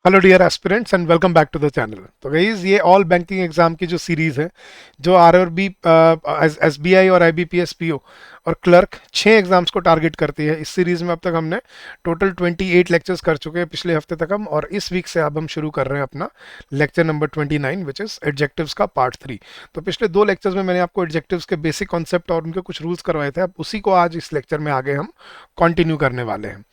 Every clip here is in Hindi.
Hello dear aspirants and welcome back to the channel. तो गाइस ये ऑल बैंकिंग एग्जाम की जो सीरीज है, जो आरआरबी, एसबीआई और आईबीपीएस पीओ और क्लर्क 6 एग्जाम्स को टारगेट करती है। इस सीरीज में अब तक हमने टोटल 28 लेक्चर्स कर चुके हैं पिछले हफ्ते तक हम, और इस वीक से अब हम शुरू कर रहे हैं अपना lecture number 29 which is adjectives का पार्ट 3। तो पिछले 2 लेक्चर्स में मैंने आपको एडजेक्टिव्स के बेसिक कॉन्सेप्ट और उनके कुछ रूल्स करवाए थे। अब उसी को आज इस लेक्चर में आगे हम कंटिन्यू करने वाले हैं।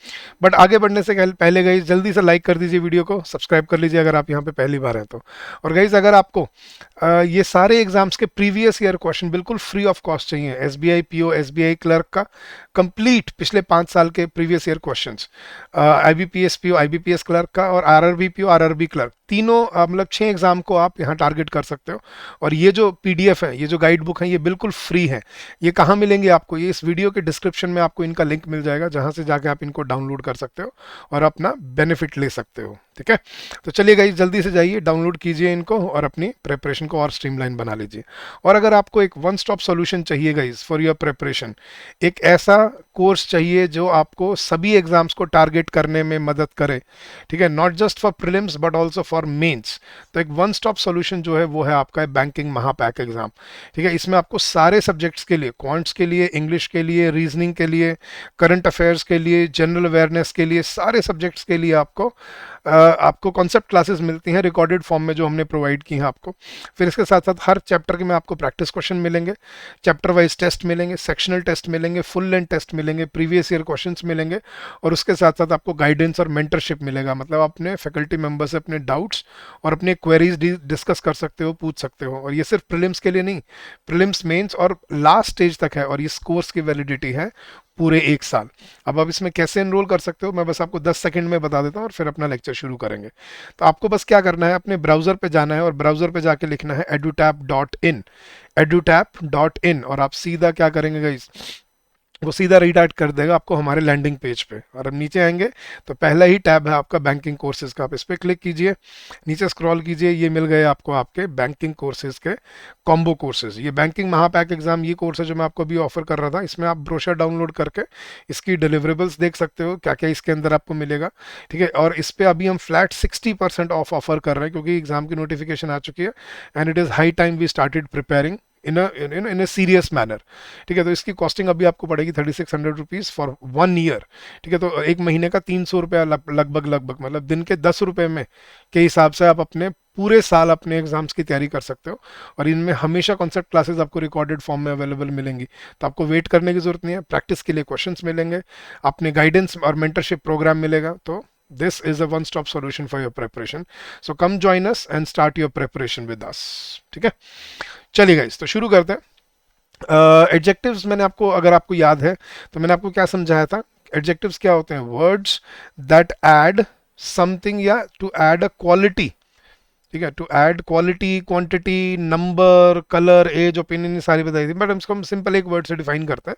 बट आगे बढ़ने से पहले गाइज जल्दी से लाइक कर दीजिए, वीडियो को सब्सक्राइब कर लीजिए अगर आप यहाँ पे पहली बार हैं तो। और गाइज अगर आपको ये सारे एग्जाम्स के प्रीवियस ईयर क्वेश्चन बिल्कुल फ्री ऑफ कॉस्ट चाहिए, एसबीआई पीओ, एसबीआई क्लर्क का कंप्लीट पिछले 5 साल के previous year questions, IBPS PO, IBPS clerk का और आरआरबी पीओ, आरआरबी क्लर्क, तीनों मतलब 6 एग्जाम को आप यहाँ टारगेट कर सकते हो। और ये जो पीडीएफ है, ये जो गाइड बुक है, ये बिल्कुल फ्री है। ये कहाँ मिलेंगे आपको? ये इस वीडियो के डिस्क्रिप्शन में आपको इनका लिंक मिल जाएगा, जहां से जाके आप इनको डाउनलोड कर सकते हो और अपना बेनिफिट ले सकते हो। ठीक है, तो चलिए गाइस जल्दी से जाइए, डाउनलोड कीजिए इनको और अपनी प्रिपरेशन को और स्ट्रीमलाइन बना लीजिए। और अगर आपको एक वन स्टॉप सॉल्यूशन चाहिए गाइस फॉर योर प्रिपरेशन, एक ऐसा कोर्स चाहिए जो आपको सभी एग्जाम्स को टारगेट करने में मदद करे, ठीक है, not just for prelims but also for mains, तो एक वन स्टॉप सॉल्यूशन जो है वो है आपका बैंकिंग महापैक एग्जाम। ठीक है, इसमें आपको सारे सब्जेक्ट्स के लिए, क्वांट्स के लिए, इंग्लिश के लिए, रीजनिंग के लिए, करंट अफेयर्स के लिए, जनरल अवेयरनेस के लिए, सारे सब्जेक्ट्स के लिए आपको कॉन्सेप्ट क्लासेस मिलती हैं रिकॉर्डेड फॉर्म में जो हमने प्रोवाइड की हैं आपको। फिर इसके साथ साथ हर चैप्टर के में आपको प्रैक्टिस क्वेश्चन मिलेंगे, चैप्टर वाइज टेस्ट मिलेंगे, सेक्शनल टेस्ट मिलेंगे, फुल लेंथ टेस्ट मिलेंगे, प्रीवियस ईयर क्वेश्चंस मिलेंगे, और उसके साथ साथ आपको गाइडेंस और मेंटरशिप मिलेगा। मतलब अपने फैकल्टी मेंबर से अपने डाउट्स और अपने क्वेरीज डिस्कस कर सकते हो, पूछ सकते हो। और ये सिर्फ प्रीलिम्स के लिए नहीं, प्रीलिम्स, मेंस और लास्ट स्टेज तक है, और इस कोर्स की वैलिडिटी है पूरे 1 साल। अब आप इसमें कैसे एनरोल कर सकते हो मैं बस आपको 10 सेकंड में बता देता हूँ और फिर अपना लेक्चर शुरू करेंगे। तो आपको बस क्या करना है, अपने ब्राउजर पे जाना है और ब्राउजर पे जाके लिखना है edutap.in, edutap.in, और आप सीधा क्या करेंगे गाइस, वो सीधा रीडायरेक्ट कर देगा आपको हमारे लैंडिंग पेज पे। और अब नीचे आएंगे तो पहला ही टैब है आपका बैंकिंग कोर्सेज का, आप इस पर क्लिक कीजिए, नीचे स्क्रॉल कीजिए, ये मिल गए आपको आपके बैंकिंग कोर्सेज के कॉम्बो कोर्सेज। ये बैंकिंग महापैक एग्जाम ये कोर्स है जो मैं आपको अभी ऑफर कर रहा था। इसमें आप ब्रोशर डाउनलोड करके इसकी डिलीवरेबल्स देख सकते हो, क्या क्या इसके अंदर आपको मिलेगा। ठीक है, और इस पर अभी हम फ्लैट 60% ऑफ ऑफर कर रहे हैं क्योंकि एग्जाम की नोटिफिकेशन आ चुकी है and it is high time we started preparing in a serious manner. ठीक है, तो इसकी कॉस्टिंग अभी आपको पड़ेगी 3600 रुपीज़ फॉर 1 ईयर। ठीक है, तो एक महीने का 300 रुपया लगभग लगभग, मतलब दिन के 10 रुपये में के हिसाब से आप अपने पूरे साल अपने एग्जाम्स की तैयारी कर सकते हो। और इनमें हमेशा कॉन्सेप्ट क्लासेस आपको रिकॉर्डेड फॉर्म में अवेलेबल मिलेंगी, तो आपको वेट करने की जरूरत नहीं है। प्रैक्टिस के लिए क्वेश्चंस मिलेंगे, अपने गाइडेंस और मेंटरशिप प्रोग्राम मिलेगा। तो this is a one stop solution for your preparation. So come join us and start your preparation with us. ठीक है, चलिए गाइस तो शुरू करते हैं। एडजेक्टिव्स मैंने आपको, अगर आपको याद है तो मैंने आपको क्या समझाया था। एडजेक्टिव्स क्या होते हैं? वर्ड्स दैट ऐड समथिंग या टू ऐड अ क्वालिटी। ठीक है, to add quality, quantity, number, colour, age, opinion, ये सारी बताई थी, बट इसको हम सिंपल एक वर्ड से डिफाइन करते हैं।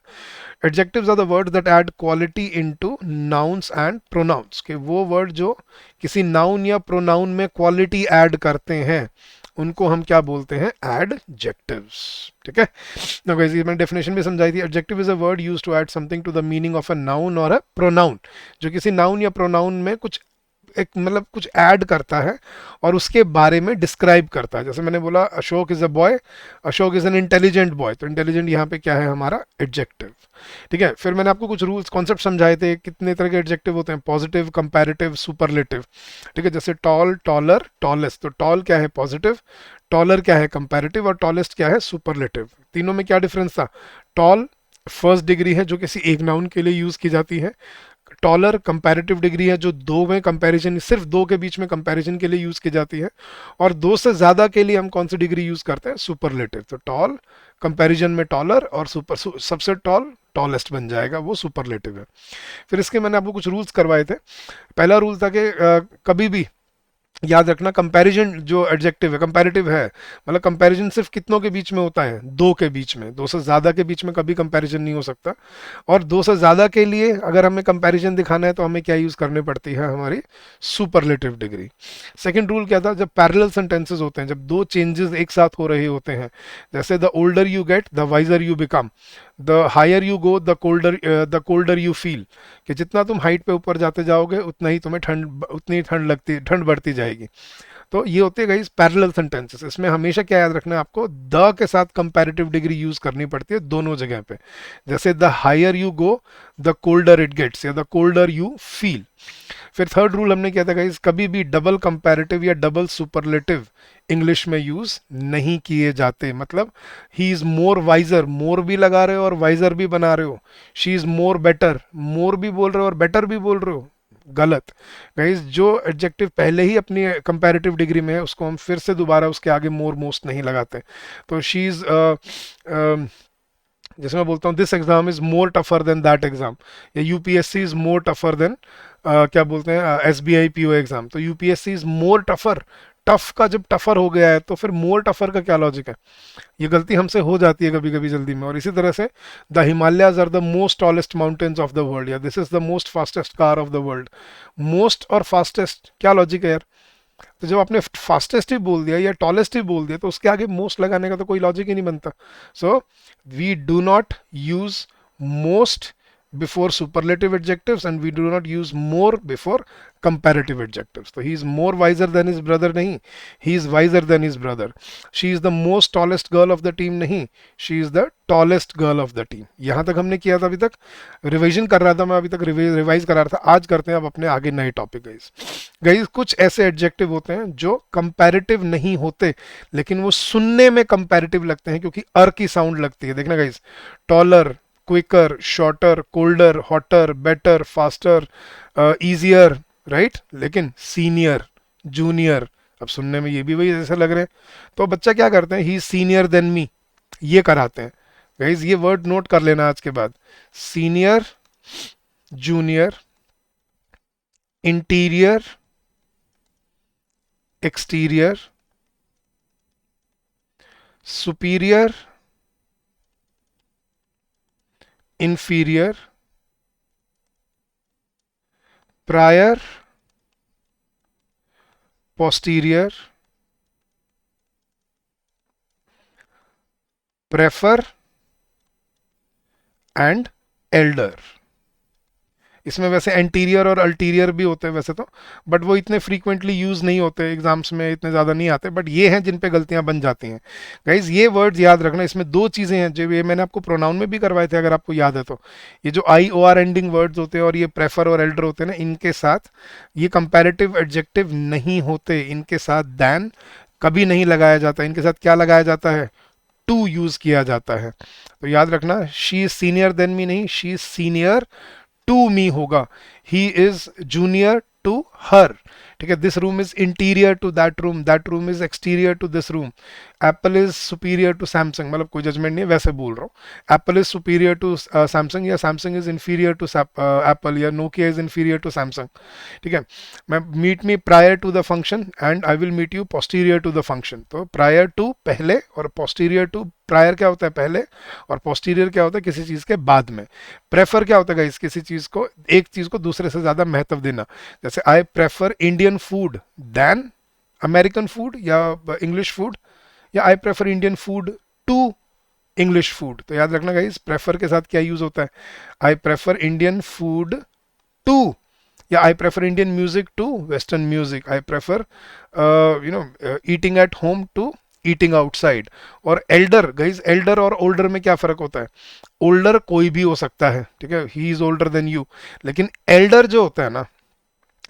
Adjectives are the words that add quality into nouns and pronouns, के वो वर्ड जो किसी नाउन या प्रोनाउन में क्वालिटी ऐड करते हैं उनको हम क्या बोलते हैं? एडजेक्टिव्स। ठीक है, ना गाइस मैंने डेफिनेशन भी समझाई थी। Adjective is a word used to add something to the meaning of a noun और अ प्रोनाउन, जो किसी नाउन या प्रोनाउन में कुछ एक मतलब कुछ ऐड करता है और उसके बारे में डिस्क्राइब करता है। जैसे मैंने बोला Ashok is a boy, Ashok is an intelligent boy, तो इंटेलिजेंट यहाँ पे क्या है? हमारा एडजेक्टिव। ठीक है, फिर मैंने आपको कुछ रूल्स कॉन्सेप्ट समझाए थे, कितने तरह के एडजेक्टिव होते हैं, पॉजिटिव, कंपैरेटिव, सुपरलेटिव। ठीक है, जैसे टॉल, टॉलर, टॉलेस्ट, तो टॉल क्या है? पॉजिटिव, टॉलर क्या है? कंपैरेटिव, और टॉलेस्ट क्या है? सुपरलेटिव। तीनों में क्या डिफरेंस था? टॉल फर्स्ट डिग्री है जो किसी एक नाउन के लिए यूज की जाती है, टॉलर कंपैरेटिव डिग्री है जो दो में कंपैरिजन, सिर्फ दो के बीच में कंपैरिजन के लिए यूज की जाती है, और दो से ज्यादा के लिए हम कौन सी डिग्री यूज करते हैं? सुपरलेटिव। तो टॉल कंपैरिजन में टॉलर, और सबसे टॉल टॉलेस्ट बन जाएगा, वो सुपरलेटिव है। फिर इसके मैंने आपको कुछ रूल्स करवाए थे। पहला रूल था कि कभी भी याद रखना, कंपैरिजन जो एडजेक्टिव है कंपैरेटिव है, मतलब कंपैरिजन सिर्फ कितनों के बीच में होता है? दो के बीच में, दो से ज्यादा के बीच में कभी कंपैरिजन नहीं हो सकता। और दो से ज्यादा के लिए अगर हमें कंपैरिजन दिखाना है तो हमें क्या यूज करनी पड़ती है? हमारी सुपरलेटिव डिग्री। सेकंड रूल क्या था? जब पैरेलल सेंटेंसेस होते हैं, जब दो चेंजेस एक साथ हो रहे होते हैं, जैसे the older you get the wiser you become, the higher you go the colder you feel, कि जितना तुम हाइट पे ऊपर जाते जाओगे उतना ही तुम्हें उतनी ठंड बढ़ती जाएगी। तो ये होते हैं गाइस पैरेलल सेंटेंसेस। इसमें हमेशा क्या याद रखना है आपको, द के साथ कंपैरेटिव डिग्री यूज करनी पड़ती है दोनों जगह पे। जैसे the higher you go the colder it gets, या द कोल्डर यू फील। फिर थर्ड रूल हमने किया था गाइस, कभी भी डबल कंपैरेटिव या डबल सुपरलेटिव इंग्लिश में यूज नहीं किए जाते। मतलब ही इज मोर वाइजर, मोर भी लगा रहे हो और वाइजर भी बना रहे हो। शी इज मोर बेटर, मोर भी बोल रहे हो और बेटर भी बोल रहे हो, गलत। गाइस जो एडजेक्टिव पहले ही अपनी कंपैरेटिव डिग्री में है उसको हम फिर से दोबारा उसके आगे मोर मोस्ट नहीं लगाते। तो शी इज जैसे मैं बोलता हूँ this exam is more tougher than that exam, या UPSC is more tougher than क्या बोलते हैं एसबीआई पीओ एग्जाम। तो UPSC is more tougher, tough का जब टफर हो गया है तो फिर मोर टफर का क्या लॉजिक है। ये गलती हमसे हो जाती है कभी कभी जल्दी में। और इसी तरह से the Himalayas are the most tallest mountains of the world, या this is the most fastest car of the world. Most और फास्टेस्ट क्या लॉजिक है यार। तो जब आपने फास्टेस्ट ही बोल दिया या टॉलेस्ट ही बोल दिया तो उसके आगे मोस्ट लगाने का तो कोई लॉजिक ही नहीं बनता। So we do not use most before superlative adjectives and we do not use more before comparative adjectives. So he is more wiser than his brother नहीं, he is wiser than his brother. She is the most tallest girl of the team नहीं, she is the tallest girl of the team. यहाँ तक हमने किया था, अभी तक रिवीजन कर रहा था मैं, अभी तक रिवाइज करा रहा था। आज करते हैं अब अपने आगे नए टॉपिक। गाइस कुछ ऐसे एडजेक्टिव होते हैं जो कंपैरेटिव नहीं होते लेकिन वो सुनने में कंपैरेटिव लगते हैं क्योंकि अर की साउंड लगती है। देखना guys, taller, quicker, shorter, colder, hotter, better, faster, easier, right. लेकिन सीनियर, जूनियर, अब सुनने में ये भी वही जैसे लग रहे हैं। तो बच्चा क्या करते हैं, ही इज सीनियर देन मी, ये कराते हैं। गाइस ये वर्ड नोट कर लेना आज के बाद, senior, junior, interior, exterior, superior, inferior, prior, posterior, prefer and elder। इसमें वैसे एंटीरियर और अल्टीरियर भी होते हैं वैसे तो, बट वो इतने फ्रीक्वेंटली यूज नहीं होते, एग्जाम्स में इतने ज़्यादा नहीं आते, बट ये हैं जिन पे गलतियां बन जाती हैं। गाइज ये वर्ड्स याद रखना, इसमें दो चीज़ें हैं जो ये मैंने आपको प्रोनाउन में भी करवाए थे अगर आपको याद है तो। ये जो आई ओ आर एंडिंग वर्ड्स होते हैं और ये प्रेफर और एल्डर होते हैं ना, इनके साथ ये कंपेरेटिव एडजेक्टिव नहीं होते, इनके साथ दैन कभी नहीं लगाया जाता। इनके साथ क्या लगाया जाता है, टू यूज किया जाता है। तो याद रखना, she is senior than me नहीं, she is senior to me होगा, he is junior to her. ठीक है, this room is interior to that room is exterior to this room. Apple is superior to Samsung, मतलब कोई जजमेंट नहीं है, वैसे बोल रहा हूँ। Apple is superior to Samsung, या Samsung is inferior to Apple, या Nokia is inferior to Samsung. ठीक है, मैं meet me prior to the function and I will meet you posterior to the function. तो प्रायर टू पहले और पोस्टीरियर टू, प्रायर क्या होता है पहले और पोस्टीरियर क्या होता है किसी चीज के बाद में। प्रेफर क्या होता है गाइस, किसी चीज को, एक चीज को दूसरे से ज्यादा महत्व देना। जैसे I prefer Indian food than American food या इंग्लिश फूड, या I prefer Indian food to English food. तो याद रखना गाइस, प्रेफर के साथ क्या यूज होता है, I prefer Indian food to, या I prefer Indian music to western music, I prefer eating at home to eating outside. और एल्डर गाइज, एल्डर और ओल्डर में क्या फर्क होता है, ओल्डर कोई भी हो सकता है, ठीक है, he is older than you, लेकिन एल्डर जो होता है ना,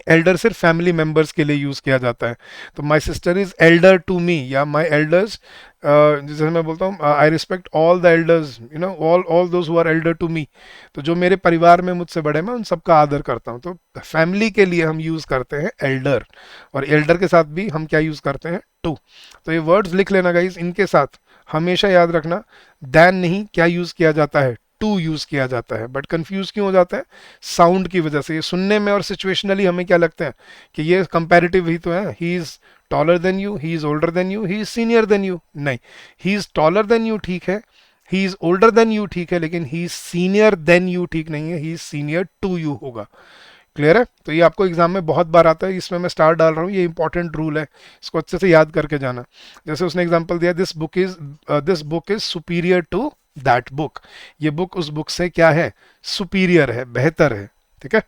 एल्डर सिर्फ फैमिली मेंबर्स के लिए यूज किया जाता है। तो my sister is elder to me, या माई एल्डर्स, जैसे मैं बोलता हूँ I respect all the elders, you know all those who are elder to me. तो जो मेरे परिवार में मुझसे बड़े, मैं उन सबका आदर करता हूँ। तो फैमिली के लिए हम यूज करते हैं एल्डर, और एल्डर के साथ भी हम क्या यूज करते हैं, टू। तो ये वर्ड्स लिख लेना गाइज, इनके साथ हमेशा याद रखना दैन नहीं क्या यूज किया जाता है, टू यूज किया जाता है। बट कंफ्यूज क्यों हो जाता है, साउंड की वजह से। ये सुनने में और सिचुएशनली हमें क्या लगता है कि ये कंपैरेटिव ही तो है, he is taller than you, he is older than you, he is senior than you. नहीं, he is taller than you ठीक है, he is older than you ठीक है, लेकिन he is senior than you ठीक नहीं है, he is senior to you होगा। क्लियर है। तो ये आपको एग्जाम में बहुत बार आता है, इसमें मैं स्टार डाल रहा हूँ, ये इंपॉर्टेंट रूल है, इसको अच्छे से याद करके जाना। जैसे उसने एग्जांपल दिया, this book is superior to that book, ये बुक उस बुक से क्या है, सुपीरियर है, बेहतर है। ठीक है,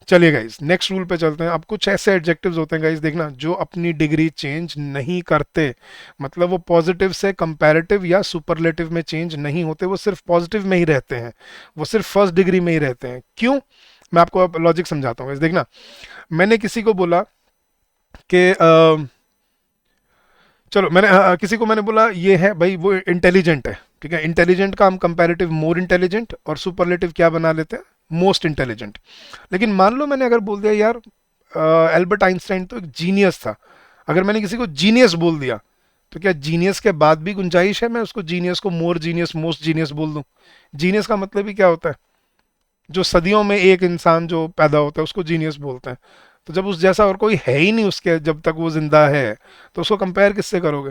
चलिए गाइस नेक्स्ट रूल पे चलते हैं। अब कुछ ऐसे एडजेक्टिव्स होते हैं गाइस, देखना, जो अपनी डिग्री चेंज नहीं करते, मतलब वो पॉजिटिव से कंपैरेटिव या सुपरलेटिव में चेंज नहीं होते, वो सिर्फ पॉजिटिव में ही रहते हैं, वो सिर्फ फर्स्ट डिग्री में ही रहते हैं। क्यों, मैं आपको अब लॉजिक समझाता हूँ गाइस। देखना, मैंने किसी को बोला कि चलो मैंने किसी को मैंने बोला ये है भाई, वो इंटेलिजेंट है। ठीक है, इंटेलिजेंट का हम कंपैरेटिव मोर इंटेलिजेंट और सुपरलेटिव क्या बना लेते हैं, मोस्ट इंटेलिजेंट। लेकिन मान लो मैंने अगर बोल दिया यार एल्बर्ट आइंस्टाइन तो एक जीनियस था, अगर मैंने किसी को जीनियस बोल दिया, तो क्या जीनियस के बाद भी गुंजाइश है मैं उसको जीनियस को मोर जीनियस मोस्ट जीनियस बोल दूं? जीनियस का मतलब ही क्या होता है, जो सदियों में एक इंसान जो पैदा होता है उसको जीनियस बोलते हैं। तो जब उस जैसा और कोई है ही नहीं उसके, जब तक वो जिंदा है, तो उसको कंपेयर किससे करोगे?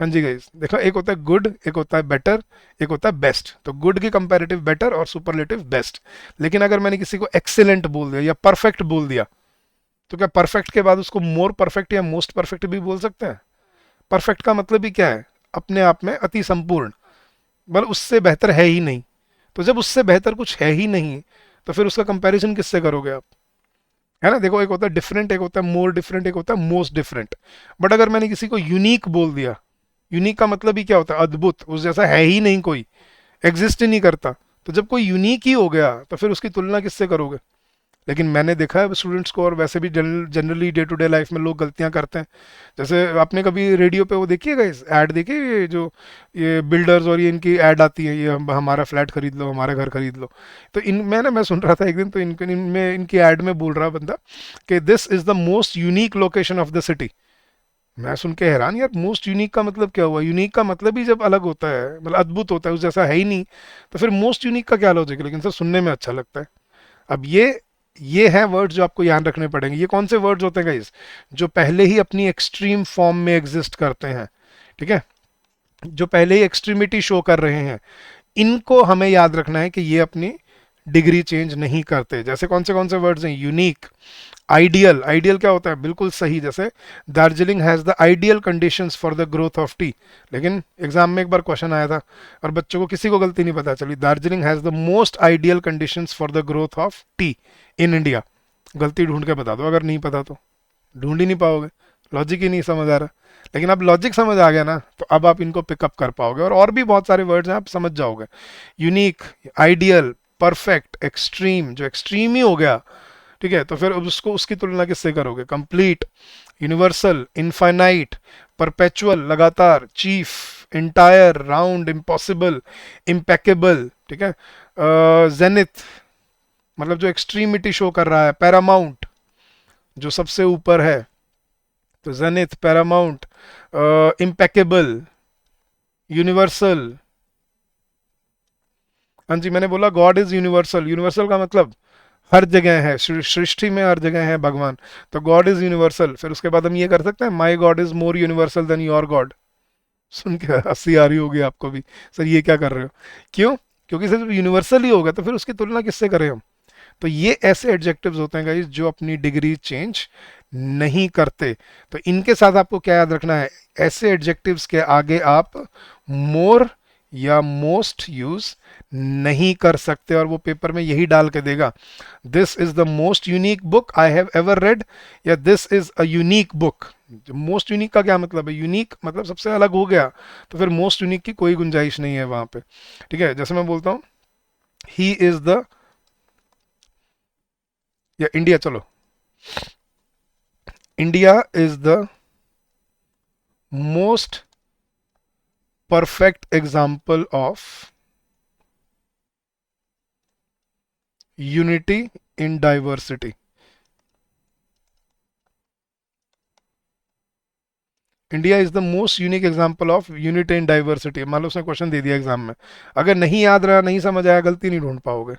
हाँ जी गाइस, देखो, एक होता है गुड, एक होता है बेटर, एक होता है बेस्ट। तो गुड की कंपैरेटिव बेटर और सुपरलेटिव बेस्ट। लेकिन अगर मैंने किसी को एक्सीलेंट बोल दिया या परफेक्ट बोल दिया, तो क्या परफेक्ट के बाद उसको मोर परफेक्ट या मोस्ट परफेक्ट भी बोल सकते हैं? परफेक्ट का मतलब ही क्या है, अपने आप में अति संपूर्ण, बल उससे बेहतर है ही नहीं। तो जब उससे बेहतर कुछ है ही नहीं, तो फिर उसका कंपैरिजन किससे करोगे आप? है ना, देखो, एक होता है डिफरेंट, एक होता है मोर डिफरेंट, एक होता है मोस्ट डिफरेंट। बट अगर मैंने किसी को यूनिक बोल दिया, यूनिक का मतलब ही क्या होता है, अद्भुत, उस जैसा है ही नहीं कोई, एग्जिस्ट ही नहीं करता। तो जब कोई यूनिक ही हो गया, तो फिर उसकी तुलना किससे करोगे? लेकिन मैंने देखा है स्टूडेंट्स को, और वैसे भी generally day to day life में लोग गलतियां करते हैं। जैसे आपने कभी रेडियो पे वो देखिएगा, इस ऐड देखिए, ये जो ये बिल्डर्स और ये इनकी ऐड आती है, ये हमारा फ्लैट खरीद लो, हमारा घर खरीद लो। तो इनमें ना, मैं सुन रहा था एक दिन, तो इनमें इनकी ऐड में बोल रहा बंदा कि this is the most unique location of the city. मैं सुन के हैरान, यार मोस्ट यूनिक का मतलब क्या हुआ? यूनिक का मतलब ही जब अलग होता है, मतलब अद्भुत होता है, उस जैसा है ही नहीं, तो फिर मोस्ट यूनिक का क्या लॉजिक है? लेकिन सर सुनने में अच्छा लगता है। अब ये हैं वर्ड्स जो आपको याद रखने पड़ेंगे। ये कौन से वर्ड्स होते हैं गाइस, जो पहले ही अपनी एक्सट्रीम फॉर्म में एग्जिस्ट करते हैं। ठीक है, जो पहले ही एक्सट्रीमिटी शो कर रहे हैं, इनको हमें याद रखना है कि ये अपनी डिग्री चेंज नहीं करते। जैसे कौन से वर्ड्स हैं, यूनिक, आइडियल। आइडियल क्या होता है, बिल्कुल सही, जैसे Darjeeling has the ideal conditions for the growth of T. लेकिन एग्जाम में एक बार क्वेश्चन आया था और बच्चों को किसी को गलती नहीं पता चली, Darjeeling has the most ideal conditions for the growth of T in India. गलती ढूंढ के बता दो, अगर नहीं पता तो ढूंढ ही नहीं पाओगे, लॉजिक ही नहीं समझ आ रहा। लेकिन अब लॉजिक समझ आ गया ना, तो अब आप इनको पिकअप कर पाओगे, और भी बहुत सारे वर्ड्स हैं, आप समझ जाओगे। यूनिक, आइडियल, परफेक्ट, एक्सट्रीम, जो एक्सट्रीम ही हो गया, ठीक है, तो फिर उसको उसकी तुलना किससे करोगे? कंप्लीट, यूनिवर्सल, इनफाइनाइट, परपेचुअल, लगातार, chief, entire, round, impossible, impeccable. ठीक है, जेनिथ, मतलब जो एक्सट्रीमिटी शो कर रहा है, पैरामाउंट, जो सबसे ऊपर है, तो जेनिथ, पैरामाउंट, इम्पेकेबल, यूनिवर्सल। हाँ जी, मैंने बोला गॉड इज यूनिवर्सल। यूनिवर्सल का मतलब हर जगह है, सृष्टि में हर जगह है भगवान। तो गॉड इज यूनिवर्सल। फिर उसके बाद हम ये कर सकते हैं, my god is more universal than your god. सुन के हंसी आ रही होगी आपको भी, सर ये क्या कर रहे हो? क्यों? क्योंकि सर जब यूनिवर्सल ही होगा, तो फिर उसकी तुलना किससे करें हम? तो ये ऐसे एडजेक्टिव्स होते हैं गाइस, जो अपनी डिग्री चेंज नहीं करते। तो इनके साथ आपको क्या याद रखना है, ऐसे एडजेक्टिव्स के आगे आप मोर या मोस्ट यूज नहीं कर सकते। और वो पेपर में यही डाल के देगा, this is the most unique book I have ever read, या this is a unique book. Most unique का क्या मतलब है? यूनिक मतलब सबसे अलग हो गया, तो फिर मोस्ट यूनिक की कोई गुंजाइश नहीं है वहां पे। ठीक है, जैसे मैं बोलता हूं, ही इज द, या इंडिया, चलो, India is the most perfect example of unity in diversity. India is the most unique example of unity in diversity. मान लो उसने क्वेश्चन दे दिया एग्जाम में, अगर नहीं याद रहा, नहीं समझ आया, गलती नहीं ढूंढ पाओगे।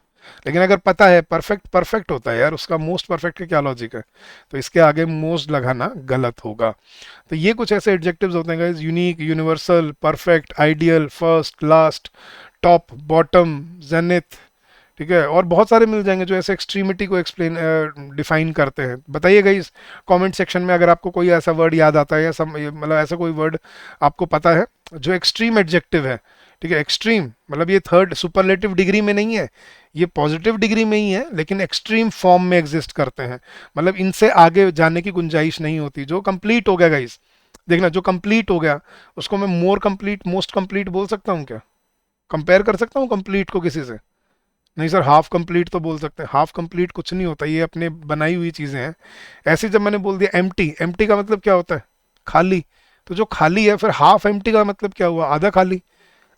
लेकिन अगर पता है, परफेक्ट परफेक्ट होता है यार, उसका मोस्ट परफेक्ट का क्या लॉजिक है? तो इसके आगे मोस्ट लगाना गलत होगा। तो ये कुछ ऐसे एडजेक्टिव्स होते हैं guys, unique, universal, perfect, ideal, first, last, top, bottom, zenith. ठीक है, और बहुत सारे मिल जाएंगे जो ऐसे एक्सट्रीमिटी को एक्सप्लेन डिफाइन करते हैं। बताइएगा इस कमेंट सेक्शन में, अगर आपको कोई ऐसा वर्ड याद आता है, या मतलब ऐसा कोई वर्ड आपको पता है जो एक्सट्रीम एडजेक्टिव है, ठीक है। एक्सट्रीम मतलब ये थर्ड सुपरलेटिव डिग्री में नहीं है, ये पॉजिटिव डिग्री में ही है, लेकिन एक्सट्रीम फॉर्म में एग्जिस्ट करते हैं। मतलब इनसे आगे जाने की गुंजाइश नहीं होती। जो कंप्लीट हो गया गाइस, देखना, जो कंप्लीट हो गया उसको मैं मोर कंप्लीट, मोस्ट कंप्लीट बोल सकता हूँ क्या? कंपेयर कर सकता हूँ कंप्लीट को किसी से? नहीं सर, हाफ कंप्लीट तो बोल सकते हैं। हाफ कंप्लीट कुछ नहीं होता, ये अपने बनाई हुई चीजें हैं। ऐसे जब मैंने बोल दिया एम्प्टी, एम्प्टी का मतलब क्या होता है? खाली। तो जो खाली है, फिर हाफ एम्प्टी का मतलब क्या हुआ? आधा खाली।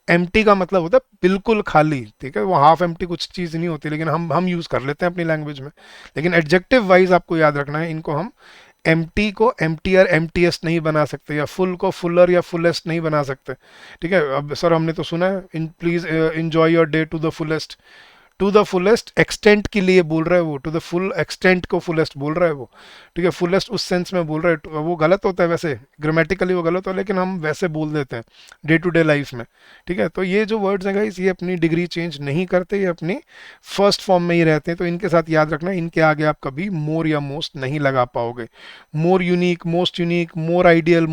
एम्प्टी का मतलब होता है बिल्कुल खाली, ठीक है। वो हाफ एम्प्टी कुछ चीज़ नहीं होती, लेकिन हम यूज़ कर लेते हैं अपनी लैंग्वेज में। लेकिन एडजेक्टिव वाइज आपको याद रखना है, इनको हम एम्प्टी को एम्प्टियर एम्प्टीएस्ट नहीं बना सकते, या फुल को फुलर या फुलेस्ट नहीं बना सकते। ठीक है। अब सर हमने तो सुना है इन please enjoy your day to the fullest, to the fullest extent के लिए बोल रहा है वो, टू द फुल एक्सटेंट को फुलेस्ट बोल रहा है वो। ठीक है। फुलेस्ट उस सेंस में बोल रहा है, वो गलत होता है वैसे, ग्रामेटिकली वो गलत हो, लेकिन हम वैसे बोल देते हैं डे टू डे लाइफ में। ठीक है। तो ये जो वर्ड्स हैं गाइस, ये अपनी डिग्री चेंज नहीं करते, ये अपनी फर्स्ट फॉर्म में ही रहते हैं। तो इनके साथ याद रखना, इनके आगे आप कभी मोर या मोस्ट नहीं लगा पाओगे। More unique, more ideal,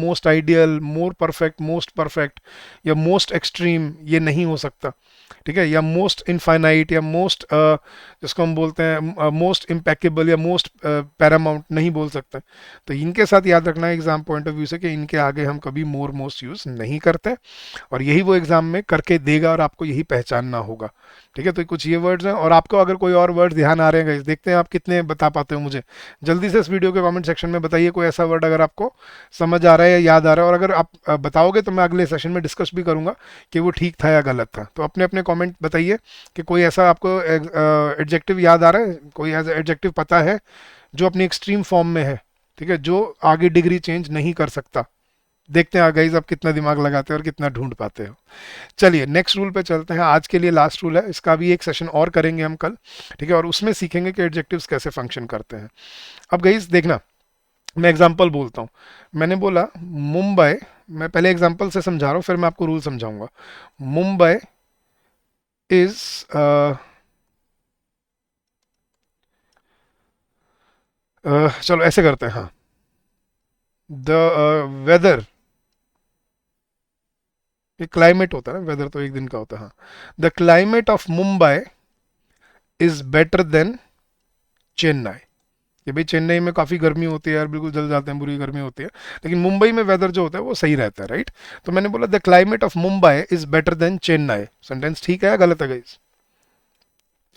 more perfect, most perfect, या मोस्ट एक्सट्रीम, ये नहीं हो सकता। ठीक है। या मोस्ट इनफाइनाइट, या मोस्ट जिसको हम बोलते हैं मोस्ट इम्पेकेबल, या मोस्ट पैरामाउंट नहीं बोल सकते। तो इनके साथ याद रखना है एग्जाम पॉइंट ऑफ व्यू से, कि इनके आगे हम कभी मोर मोस्ट यूज नहीं करते, और यही वो एग्जाम में करके देगा और आपको यही पहचानना होगा। ठीक है। तो कुछ ये वर्ड्स हैं, और आपको अगर कोई और वर्ड ध्यान आ रहे हैं guys, देखते हैं आप कितने बता पाते हो मुझे। जल्दी से इस वीडियो के कमेंट सेक्शन में बताइए कोई ऐसा वर्ड अगर आपको समझ आ रहा है या याद आ रहा है, और अगर आप बताओगे तो मैं अगले सेशन में डिस्कस भी करूंगा कि वो ठीक था या गलत था। तो अपने अपने कमेंट बताइए कि कोई ऐसा आपको एडजेक्टिव याद आ रहा है, कोई ऐसा एडजेक्टिव पता है जो अपनी एक्सट्रीम फॉर्म में है, ठीक है, जो आगे डिग्री चेंज नहीं कर सकता। देखते हैं गाइस आप कितना दिमाग लगाते हो और कितना ढूंढ पाते हो। चलिए नेक्स्ट रूल पे चलते हैं। आज के लिए लास्ट रूल है, इसका भी एक सेशन और करेंगे हम कल। ठीक है। और उसमें सीखेंगे कि एडजेक्टिव्स कैसे फंक्शन करते हैं। अब गाइस देखना, मैं एग्जांपल बोलता हूँ। मैंने बोला मुंबई, मैं पहले एग्जांपल से समझा रहा हूँ, फिर मैं आपको रूल समझाऊंगा। मुंबई इज चलो ऐसे करते हैं, हाँ। द वेदर, ये क्लाइमेट होता है ना, वेदर तो एक दिन का होता है, हाँ। The climate of Mumbai is better than Chennai. कि भाई चेन्नई में काफ़ी गर्मी होती है यार, बिल्कुल जल जाते हैं, बुरी गर्मी होती है, लेकिन मुंबई में वेदर जो होता है वो सही रहता है, राइट। तो मैंने बोला the climate of Mumbai is better than Chennai. Sentence ठीक है या गलत है गाइस?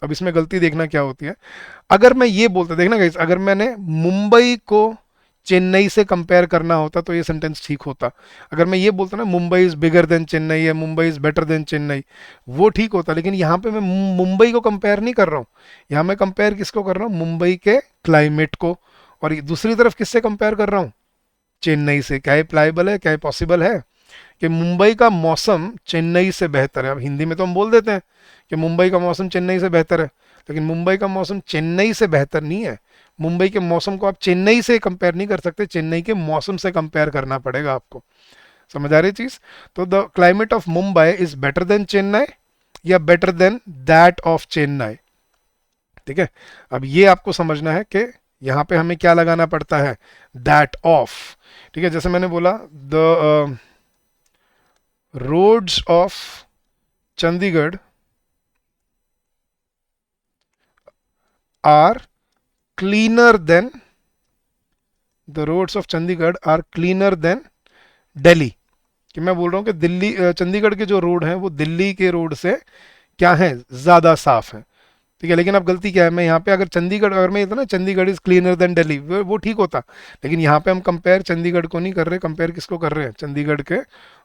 अब इसमें गलती देखना क्या होती है। अगर मैं ये बोलता, देखना गाइस, अगर मैंने मुंबई को चेन्नई से कंपेयर करना होता तो ये सेंटेंस ठीक होता। अगर मैं ये बोलता ना Mumbai is bigger than Chennai, या Mumbai is better than Chennai, वो ठीक होता। लेकिन यहाँ पे मैं मुंबई को कंपेयर नहीं कर रहा हूँ, यहाँ मैं कंपेयर किसको कर रहा हूँ? मुंबई के क्लाइमेट को। और दूसरी तरफ किससे कंपेयर कर रहा हूँ? चेन्नई से। क्या ये प्लाइबल है? क्या ये पॉसिबल है कि मुंबई का मौसम चेन्नई से बेहतर है? अब हिंदी में तो हम बोल देते हैं कि मुंबई का मौसम चेन्नई से बेहतर है, लेकिन मुंबई का मौसम चेन्नई से बेहतर नहीं है। मुंबई के मौसम को आप चेन्नई से कंपेयर नहीं कर सकते, चेन्नई के मौसम से कंपेयर करना पड़ेगा आपको। समझ आ रही चीज? तो the climate of Mumbai is better than Chennai, या better than that of Chennai. ठीक है। अब ये आपको समझना है कि यहाँ पे हमें क्या लगाना पड़ता है? That of. ठीक है। जैसे मैंने बोला the roads of Chandigarh are cleaner than, the roads of Chandigarh are cleaner than Delhi. कि मैं बोल रहा हूँ कि दिल्ली चंडीगढ़ के जो रोड हैं वो दिल्ली के रोड से क्या है? ज़्यादा साफ है। ठीक है। लेकिन अब गलती क्या है, मैं यहाँ पे अगर चंडीगढ़, अगर मैं ये था ना Chandigarh is cleaner than Delhi, वो ठीक होता। लेकिन यहाँ पे हम कंपेयर चंडीगढ़ को नहीं कर रहे, कंपेयर किसको कर रहे हैं? चंडीगढ़ के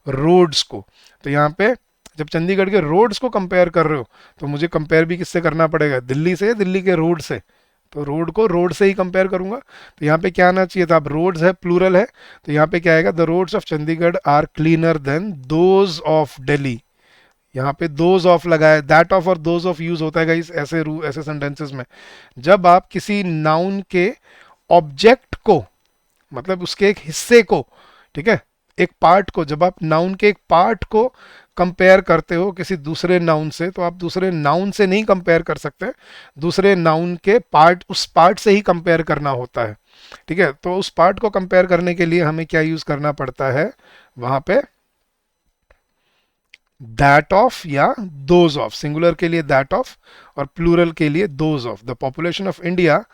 रोड्स को। तो यहाँ पे जब चंडीगढ़ के रोड्स को कंपेयर कर रहे हो तो मुझे कंपेयर भी किससे करना पड़ेगा? दिल्ली से, या दिल्ली के रोड से? तो रोड को रोड से ही कंपेयर करूंगा। तो यहाँ पे क्या आना चाहिए था? अब रोड्स है, प्लूरल है, तो यहाँ पे क्या आएगा? The roads of Chandigarh are cleaner than those of Delhi. यहाँ पे दोज ऑफ लगाया, दैट ऑफ और दोज ऑफ यूज होता है गाइस ऐसे ऐसे सेंटेंसेस में, जब आप किसी नाउन के ऑब्जेक्ट को, मतलब उसके एक हिस्से को, ठीक है, एक पार्ट को, जब आप नाउन के एक पार्ट को कंपेयर करते हो किसी दूसरे नाउन से, तो आप दूसरे नाउन से नहीं कंपेयर कर सकते, दूसरे नाउन के पार्ट, उस पार्ट से ही कंपेयर करना होता है। ठीक है। तो उस पार्ट को कंपेयर करने के लिए हमें क्या यूज करना पड़ता है? वहां पे दैट ऑफ या दोज ऑफ, सिंगुलर के लिए दैट ऑफ और प्लूरल के लिए those of. The population of India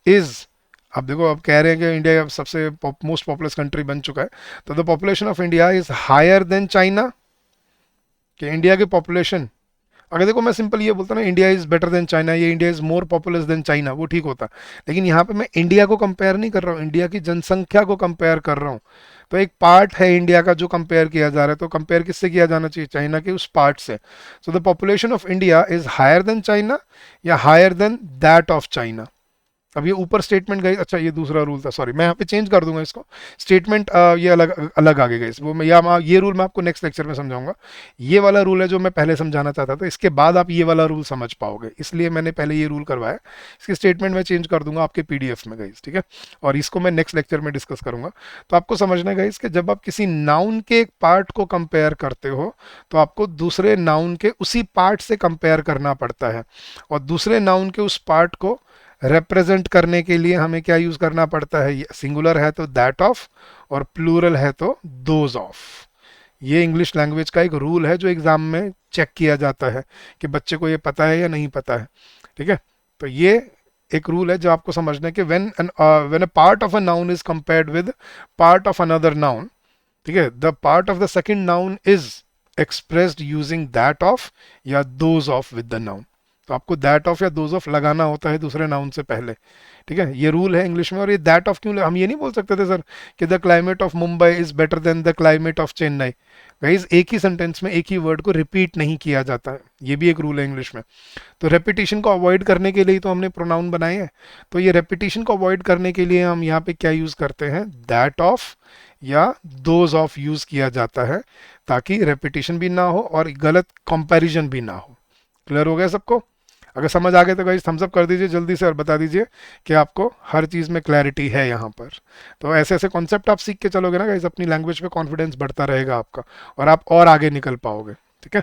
is, अब देखो अब कह रहे हैं कि इंडिया सबसे मोस्ट पॉपुलस कंट्री बन चुका है, तो the population of India is higher than China, कि इंडिया की पॉपुलेशन, अगर देखो मैं सिंपल ये बोलता ना India is better than China, ये India is more populous than China, वो ठीक होता। लेकिन यहाँ पे मैं इंडिया को कंपेयर नहीं कर रहा हूँ, इंडिया की जनसंख्या को कंपेयर कर रहा हूँ। तो एक पार्ट है इंडिया का जो कंपेयर किया जा रहा है, तो कंपेयर किससे किया जाना चाहिए, चाइना के उस पार्ट से। So the population of India is higher than China या higher than that of China. अब ये ऊपर स्टेटमेंट गई, अच्छा ये दूसरा रूल था, सॉरी मैं यहाँ पे चेंज कर दूंगा इसको, स्टेटमेंट ये अलग अलग आगे गई, वो मैं ये रूल मैं आपको नेक्स्ट लेक्चर में समझाऊंगा। ये वाला रूल है जो मैं पहले समझाना चाहता था, इसके बाद आप ये वाला रूल समझ पाओगे, इसलिए मैंने पहले ये रूल करवाया। इसकी स्टेटमेंट मैं चेंज कर दूंगा आपके पीडीएफ में गाइस, ठीक है, और इसको मैं नेक्स्ट लेक्चर में डिस्कस करूंगा। तो आपको समझना है गाइस कि जब आप किसी नाउन के एक पार्ट को कंपेयर करते हो तो आपको दूसरे नाउन के उसी पार्ट से कंपेयर करना पड़ता है, और दूसरे नाउन के उस पार्ट को रिप्रेजेंट करने के लिए हमें क्या यूज करना पड़ता है, सिंगुलर है तो दैट ऑफ और प्लूरल है तो दोज ऑफ। ये इंग्लिश लैंग्वेज का एक रूल है जो एग्जाम में चेक किया जाता है कि बच्चे को ये पता है या नहीं पता है, ठीक है। तो ये एक रूल है जो आपको समझना है कि when a part of a noun is compared with part of another noun, ठीक है, the part of the second noun is expressed using that of या those of with the noun. तो आपको दैट ऑफ या दोज ऑफ लगाना होता है दूसरे नाउन से पहले, ठीक है, ये रूल है इंग्लिश में। और ये दैट ऑफ क्यों, हम ये नहीं बोल सकते थे सर कि the climate of Mumbai is better then the climate of Chennai. Guys एक ही सेंटेंस में एक ही वर्ड को रिपीट नहीं किया जाता है, ये भी एक रूल है इंग्लिश में। तो रेपिटेशन को अवॉइड करने के लिए तो हमने प्रोनाउन बनाए हैं, तो ये रेपिटेशन को अवॉइड करने के लिए हम यहाँ पे क्या यूज करते हैं, दैट ऑफ या दोज ऑफ यूज किया जाता है, ताकि रेपिटेशन भी ना हो और गलत कंपैरिजन भी ना हो। क्लियर हो गया सबको? अगर समझ आ गए तो गाइस थम्स अप कर दीजिए जल्दी से और बता दीजिए कि आपको हर चीज़ में क्लैरिटी है यहाँ पर। तो ऐसे ऐसे कॉन्सेप्ट आप सीख के चलोगे ना गाइस, अपनी लैंग्वेज पे कॉन्फिडेंस बढ़ता रहेगा आपका और आप और आगे निकल पाओगे, ठीक है।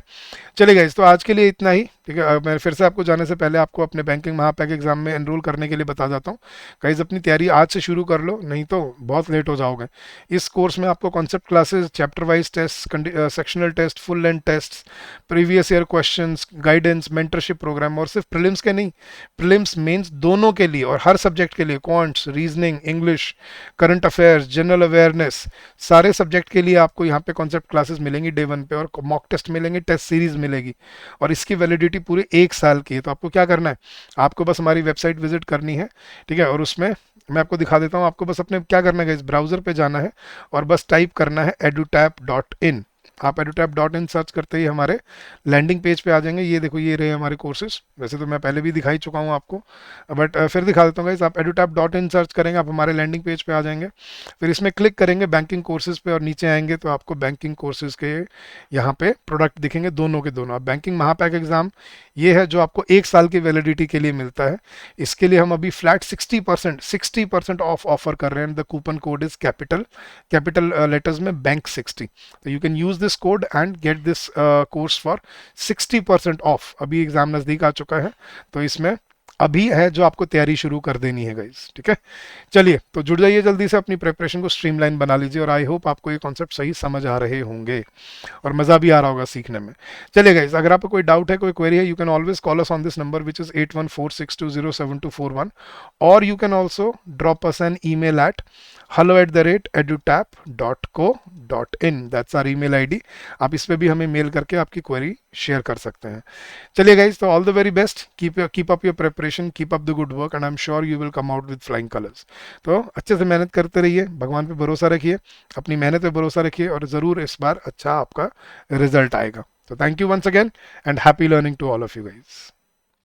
चलिए गाइस तो आज के लिए इतना ही, ठीक है। मैं फिर से आपको जाने से पहले आपको अपने बैंकिंग महापैक एग्जाम में एनरोल करने के लिए बता जाता हूँ। गाइस अपनी तैयारी आज से शुरू कर लो, नहीं तो बहुत लेट हो जाओगे। इस कोर्स में आपको concept classes, chapter wise test, sectional test, full length test, previous year questions, guidance, mentorship program, और सिर्फ प्रीलिम्स के नहीं, प्रीलिम्स मेंस दोनों के लिए और हर सब्जेक्ट के लिए, quants, reasoning, English, current affairs, general awareness, सारे सब्जेक्ट के लिए आपको यहाँ पे कॉन्सेप्ट क्लासेस मिलेंगी डे 1 पे, और मॉक टेस्ट मिलेंगे, टेस्ट सीरीज मिलेगी, और इसकी वैलिडिटी पूरे 1 साल की है। तो आपको क्या करना है, आपको बस हमारी वेबसाइट विजिट करनी है, ठीक है, और उसमें मैं आपको दिखा देता हूँ। आपको बस अपने क्या करना है, इस ब्राउजर पे जाना है और बस टाइप करना है edutap.in। आप edutap.in सर्च करते ही हमारे लैंडिंग पेज पे आ जाएंगे। ये देखो ये रहे हमारे कोर्सेज, वैसे तो मैं पहले भी दिखाई चुका हूँ आपको, बट फिर दिखा देता हूँ गाइस। आप edutap.in सर्च करेंगे, आप हमारे लैंडिंग पेज पे आ जाएंगे, फिर इसमें क्लिक करेंगे बैंकिंग कोर्सेज पे और नीचे आएंगे तो आपको बैंकिंग कोर्सेज के यहाँ पे प्रोडक्ट दिखेंगे, दोनों के दोनों। अब बैंकिंग महापैक एग्जाम ये है जो आपको 1 साल की वैलिडिटी के लिए मिलता है। इसके लिए हम अभी फ्लैट 60% ऑफ ऑफर कर रहे हैं। The coupon code is capital letters में बैंक 60। तो you can use this code and get this course for 60% of. अभी एग्जाम नजदीक आ चुका है तो इसमें अभी है जो आपको तैयारी शुरू कर देनी है गाइस, ठीक है। चलिए तो जुड़ जाइए जल्दी से, अपनी प्रिपरेशन को स्ट्रीमलाइन बना लीजिए, और आई होप आपको ये कॉन्सेप्ट सही समझ आ रहे होंगे और मज़ा भी आ रहा होगा सीखने में। चलिए गाइस अगर आपको कोई डाउट है, कोई क्वेरी है, you can always call us on this number which is 8146207241, और you can also drop us an email at hello@edutap.co.in, that's our email ID. आप इस पे भी हमें मेल करके आपकी क्वेरी शेयर कर सकते हैं। चलिए गाइज तो all the very best, keep up your preparation, keep up the good work, and I am sure you will come out with flying colours. तो अच्छे से मेहनत करते रहिए, भगवान पे भरोसा रखिए, अपनी मेहनत पे भरोसा रखिए, और ज़रूर इस बार अच्छा आपका रिजल्ट आएगा। तो thank you once again and happy learning to all of you guys.